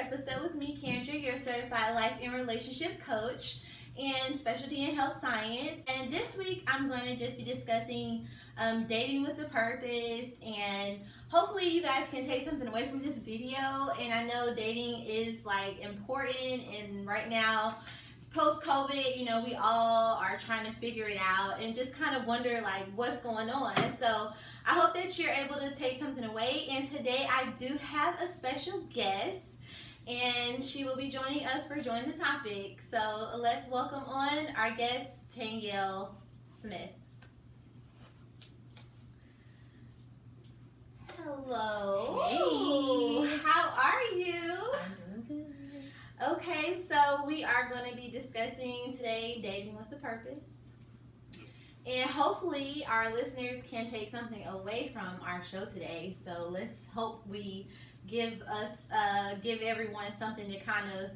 episode with me, Kendra, your certified life and relationship coach and specialty in health science. And this week, I'm going to just be discussing dating with a purpose, and hopefully you guys can take something away from this video. And I know dating is like important, and right now, post-COVID, you know, we all are trying to figure it out and just kind of wonder like what's going on. So I hope that you're able to take something away. And today I do have a special guest, and she will be joining us for Join the Topic. So let's welcome on our guest, Tanielle Smith. Hello. Hey. How are you? I'm doing good. Okay, so we are going to be discussing today dating with a purpose. And hopefully our listeners can take something away from our show today. So let's hope we give everyone something to kind of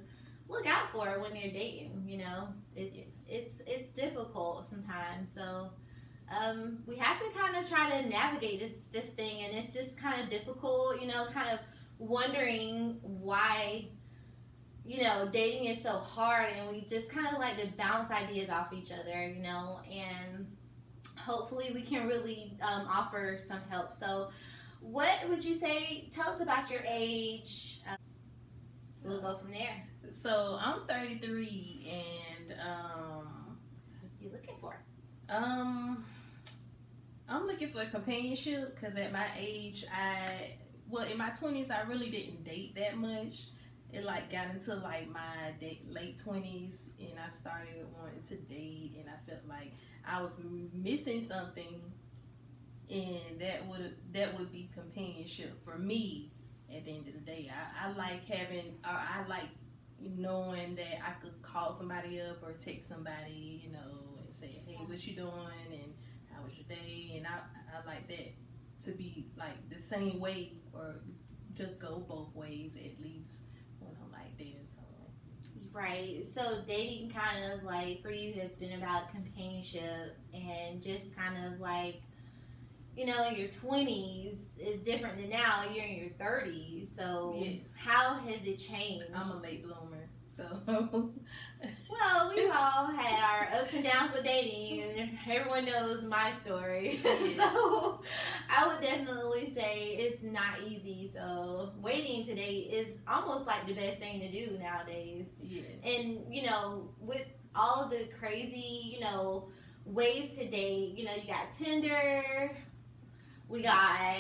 look out for when they're dating. You know, it's difficult sometimes. So we have to kind of try to navigate this thing, and it's just kind of difficult. You know, kind of wondering why, you know, dating is so hard, and we just kind of like to bounce ideas off each other, you know, and hopefully we can really offer some help. So what would you say, tell us about your age, we'll go from there. So I'm 33, and What are you looking for? I'm looking for a companionship, because at my age, in my 20s, I really didn't date that much. It like got into like my late 20s, and I started wanting to date, and I felt like I was missing something, and that would be companionship for me. At the end of the day, I like knowing that I could call somebody up or text somebody, you know, and say, hey, what you doing, and how was your day? And I like that to be like the same way, or to go both ways at least when I'm like dating someone. Right, so dating kind of like for you has been about companionship, and just kind of like, you know, in your 20s is different than now. You're in your 30s, so yes. How has it changed? I'm a late bloomer, so. Well, we all had our ups and downs with dating, and everyone knows my story. Yeah. So I would definitely say it's not easy. So waiting to date is almost like the best thing to do nowadays. Yes. And, you know, with all of the crazy, you know, ways to date, you know, you got Tinder, we got,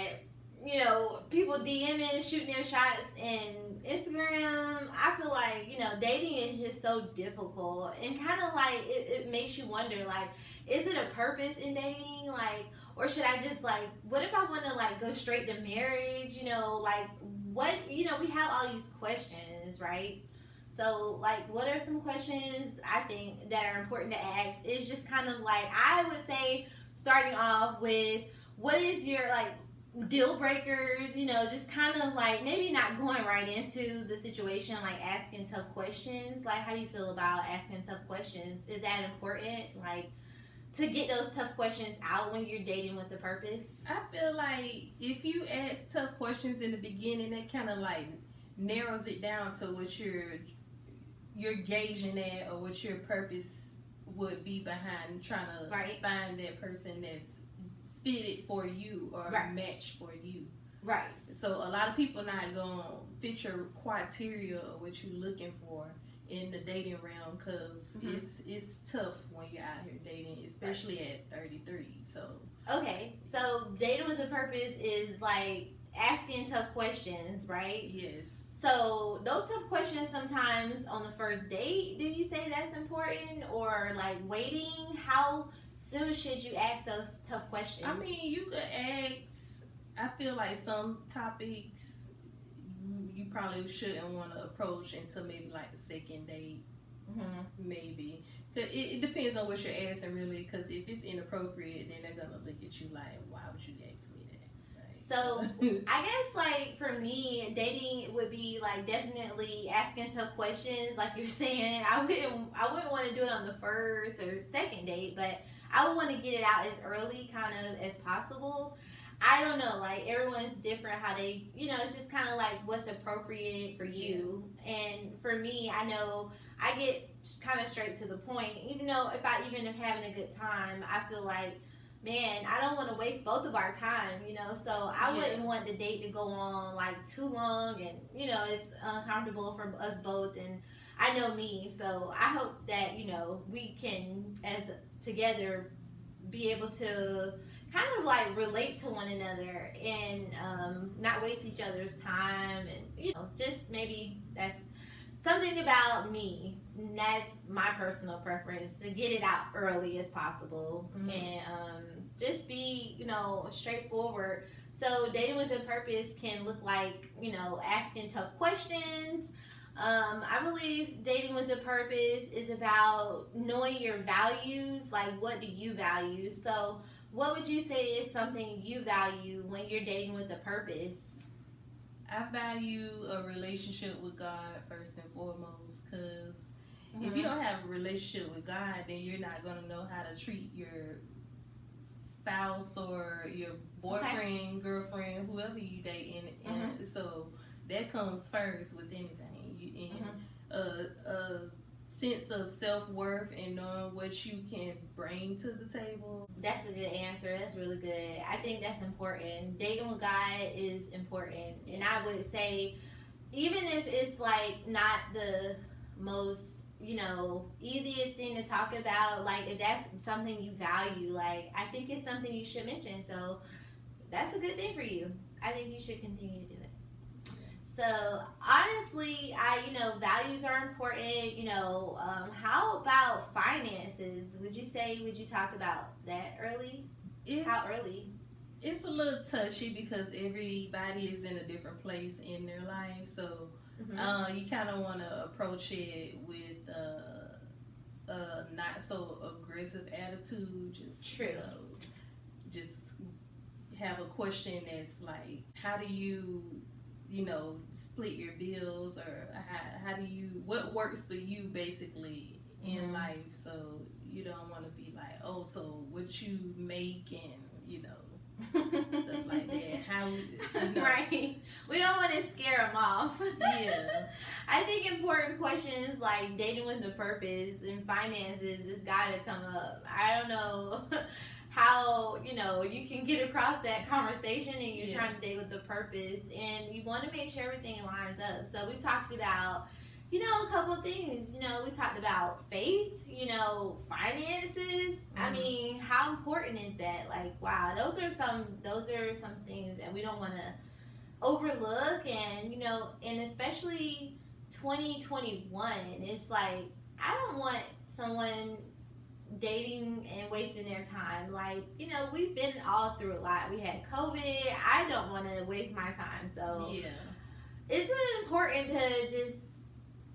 you know, people DMing, shooting their shots, and Instagram. I feel like, you know, dating is just so difficult, and kind of like it makes you wonder, like, is it a purpose in dating, like, or should I just like, what if I want to like go straight to marriage, you know, like what, you know, we have all these questions, right? So like, what are some questions I think that are important to ask? Is just kind of like, I would say starting off with, what is your like deal breakers, you know, just kind of like maybe not going right into the situation, like asking tough questions. Like, how do you feel about asking tough questions? Is that important, like, to get those tough questions out when you're dating with a purpose? I feel like if you ask tough questions in the beginning, that kind of like narrows it down to what you're gauging at, or what your purpose would be behind trying to find that person that's fitted for you, or a match for you. Right. So a lot of people not gonna fit your criteria or what you're looking for in the dating realm, because it's tough when you're out here dating, especially at 33. So okay, so dating with a purpose is like asking tough questions, right? Yes. So those tough questions sometimes on the first date, do you say that's important, or like waiting? How soon should you ask those tough questions? I mean, you could ask. I feel like some topics you probably shouldn't want to approach until maybe like the second date, maybe. It depends on what you're asking, really, because if it's inappropriate, then they're gonna look at you like, why would you ask me that? Right? So I guess like for me, dating would be like definitely asking tough questions, like you're saying. I wouldn't want to do it on the first or second date, but I would want to get it out as early kind of as possible. I don't know, like everyone's different how they, it's just kind of like what's appropriate for you. And for me, I know I get kind of straight to the point. Even though if I even am having a good time, I feel like, man, I don't want to waste both of our time. So I wouldn't want the date to go on like too long, and it's uncomfortable for us both. And I know me, so I hope that we can, as together, be able to kind of like relate to one another and not waste each other's time, and just maybe that's something about me. That's my personal preference, to get it out early as possible. And just be straightforward. So dating with a purpose can look like asking tough questions. I believe dating with a purpose is about knowing your values. Like, what do you value? So what would you say is something you value when you're dating with a purpose? I value a relationship with God first and foremost, because if you don't have a relationship with God, then you're not going to know how to treat your spouse or your boyfriend, girlfriend, whoever you date. And so that comes first with anything. A sense of self-worth and knowing what you can bring to the table. That's a good answer. That's really good. I think that's important. Dating with God is important. And I would say, even if it's like not the most easiest thing to talk about, like if that's something you value, like I think it's something you should mention. So that's a good thing for you. I think you should continue to do it. So honestly, values are important. How about finances? Would you talk about that early? How early? It's a little touchy because everybody is in a different place in their life. So you kind of want to approach it with a not so aggressive attitude. Just true. Just have a question that's like, how do you split your bills, or what works for you basically in life. So you don't want to be like, oh, so what you make, and stuff like that. How right? We don't want to scare them off. Yeah. I think important questions like dating with a purpose and finances has got to come up. I don't know how you can get across that conversation, and you're trying to date with a purpose, and you want to make sure everything lines up. So we talked about a couple of things. We talked about faith, finances. I mean, how important is that? Like, wow, those are some things that we don't want to overlook. And and especially 2021, it's like, I don't want someone dating and wasting their time. Like, we've been all through a lot. We had COVID. I don't want to waste my time. So it's important to just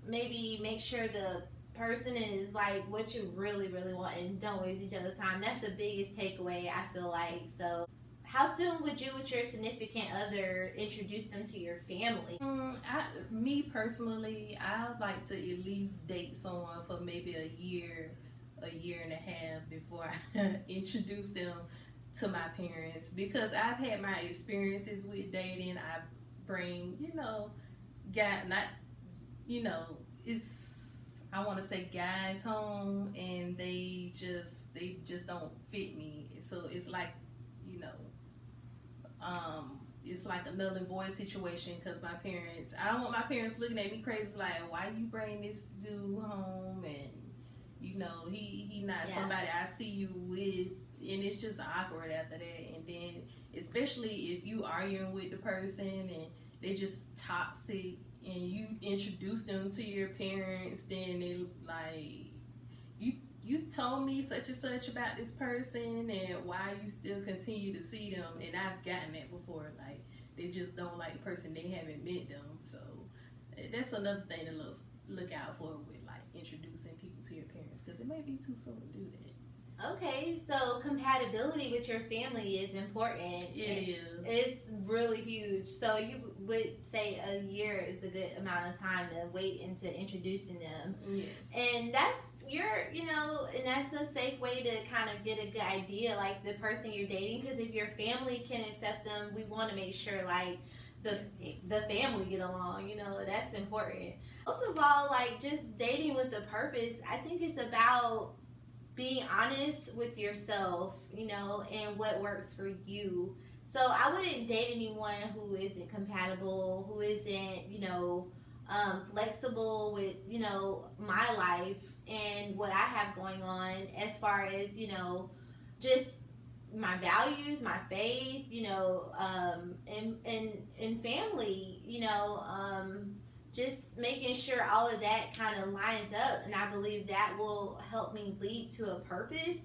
maybe make sure the person is like what you really, really want, and don't waste each other's time. That's the biggest takeaway, I feel like. So how soon would you, with your significant other, introduce them to your family? Me personally, I'd like to at least date someone for maybe a year and a half before I introduce them to my parents, because I've had my experiences with dating. I bring, I want to say guys home, and they just don't fit me. So it's like, it's like a null and void situation, because I don't want my parents looking at me crazy like, why you bring this dude home, and he not somebody I see you with, and it's just awkward after that. And then especially if you arguing with the person and they just toxic, and you introduce them to your parents, then they like, you told me such and such about this person, and why you still continue to see them. And I've gotten that before, like they just don't like the person, they haven't met them. So that's another thing to look out for with like introducing people to your parents, because it may be too soon to do that. Okay, so compatibility with your family is important. It is. It's really huge. So would say a year is a good amount of time to wait into introducing them. Yes. And that's and that's a safe way to kind of get a good idea, like the person you're dating. Because if your family can accept them, we want to make sure like the family get along. That's important. Most of all, like just dating with a purpose. I think it's about being honest with yourself, and what works for you. So I wouldn't date anyone who isn't compatible, who isn't, flexible with, my life and what I have going on as far as, just my values, my faith, and family, just making sure all of that kind of lines up. And I believe that will help me lead to a purpose.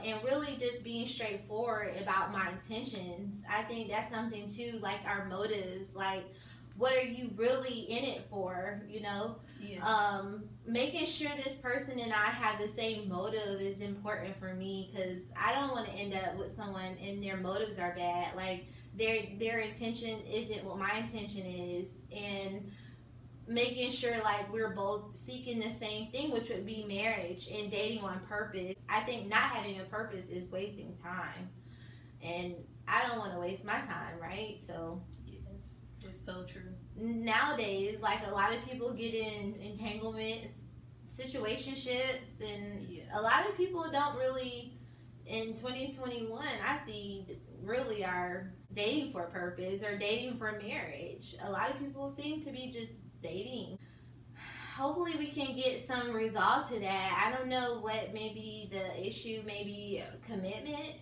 And really just being straightforward about my intentions. I think that's something too, like our motives, like what are you really in it for, Yeah. Making sure this person and I have the same motive is important for me, because I don't want to end up with someone and their motives are bad, like their intention isn't what my intention is, and making sure like we're both seeking the same thing, which would be marriage and dating on purpose. I think not having a purpose is wasting time, and I don't want to waste my time, right? So Yes, it's so true. nowadays, like a lot of people get in entanglements, situationships, and Yeah. a lot of people don't really. In 2021, I see really are dating for a purpose or dating for marriage. A lot of people seem to be just dating. Hopefully we can get some resolve to that. I don't know what maybe the issue, maybe commitment.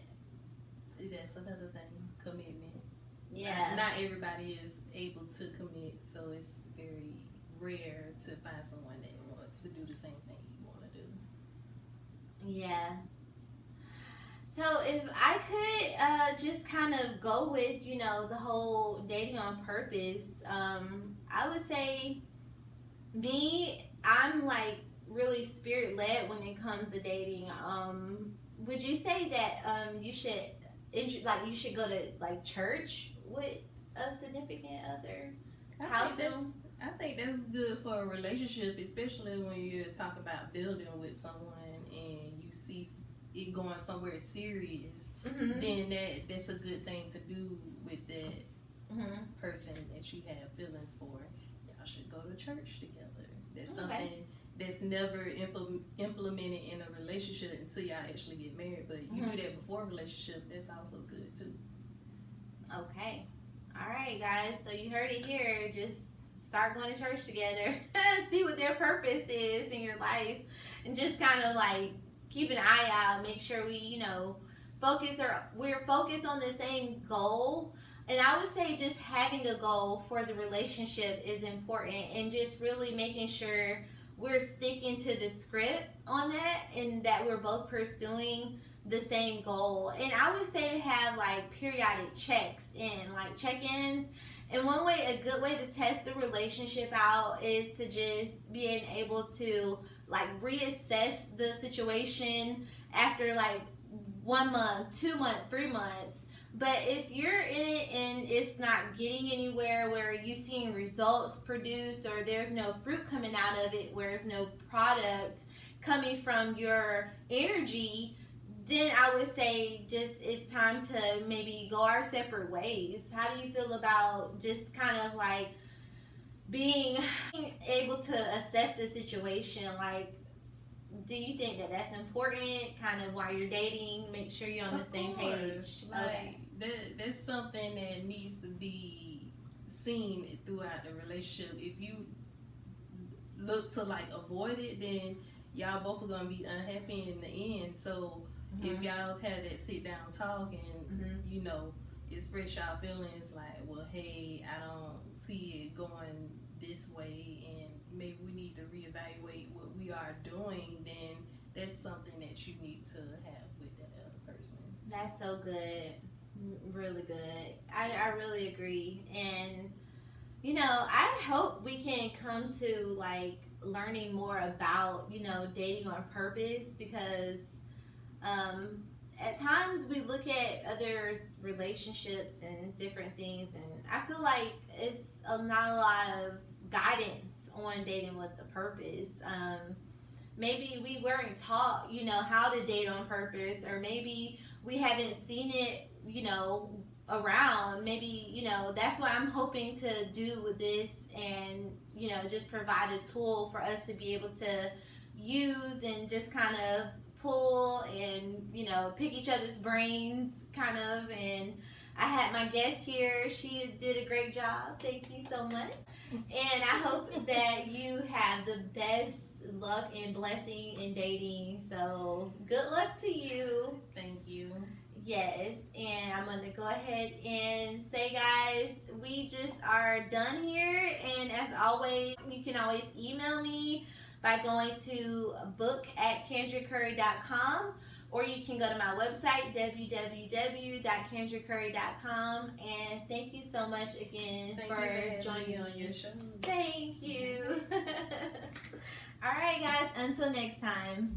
That's another thing, commitment. Yeah. Not everybody is able to commit, so it's very rare to find someone that wants to do the same thing you want to do. Yeah. So if I could just kind of go with, the whole dating on purpose, I would say me, I'm like really spirit led when it comes to dating. Would you say that you should go to like church with a significant other? I think that's good for a relationship, especially when you're talking about building with someone and you see it going somewhere serious. Mm-hmm. Then that's a good thing to do with that Mm-hmm. person that you have feelings for. Y'all should go to church together. That's Okay. something that's never implemented in a relationship until y'all actually get married. But you do that before a relationship, that's also good too. Okay. All right, guys. So you heard it here. Just start going to church together. See what their purpose is in your life, and just kind of like keep an eye out. Make sure we, we're focused on the same goal. And I would say just having a goal for the relationship is important, and just really making sure we're sticking to the script on that, and that we're both pursuing the same goal. And I would say to have like periodic checks in, like check-ins. And a good way to test the relationship out is to just being able to like reassess the situation after like 1 month, 2 months, 3 months. But if you're in it and it's not getting anywhere, where you're seeing results produced or there's no fruit coming out of it, where there's no product coming from your energy, then I would say just it's time to maybe go our separate ways. How do you feel about just kind of like being able to assess the situation? Like, do you think that that's important, kind of while you're dating, make sure you're on the same page? Okay. That's something that needs to be seen throughout the relationship. If you look to like avoid it, then y'all both are gonna be unhappy in the end. So if y'all have that sit down talk and express y'all feelings like, well, hey, I don't see it going this way, and maybe we need to reevaluate what we are doing, then that's something that you need to have with that other person. That's so good. Really good. I really agree. And I hope we can come to like learning more about dating on purpose, because at times we look at others' relationships and different things, and I feel like it's not a lot of guidance on dating with a purpose. Maybe we weren't taught, how to date on purpose, or maybe we haven't seen it, around. Maybe, that's what I'm hoping to do with this, and, just provide a tool for us to be able to use and just kind of pull and, pick each other's brains, kind of. And I had my guest here. She did a great job. Thank you so much. And I hope that you have the best luck and blessing in dating. So good luck to you. Thank you. Yes, and I'm going to go ahead and say, guys, we just are done here. And as always, you can always email me by going to book@candracurry.com, or you can go to my website, www.candracurry.com. And thank you so much again for joining me on your show. Thank you. All right, guys, until next time.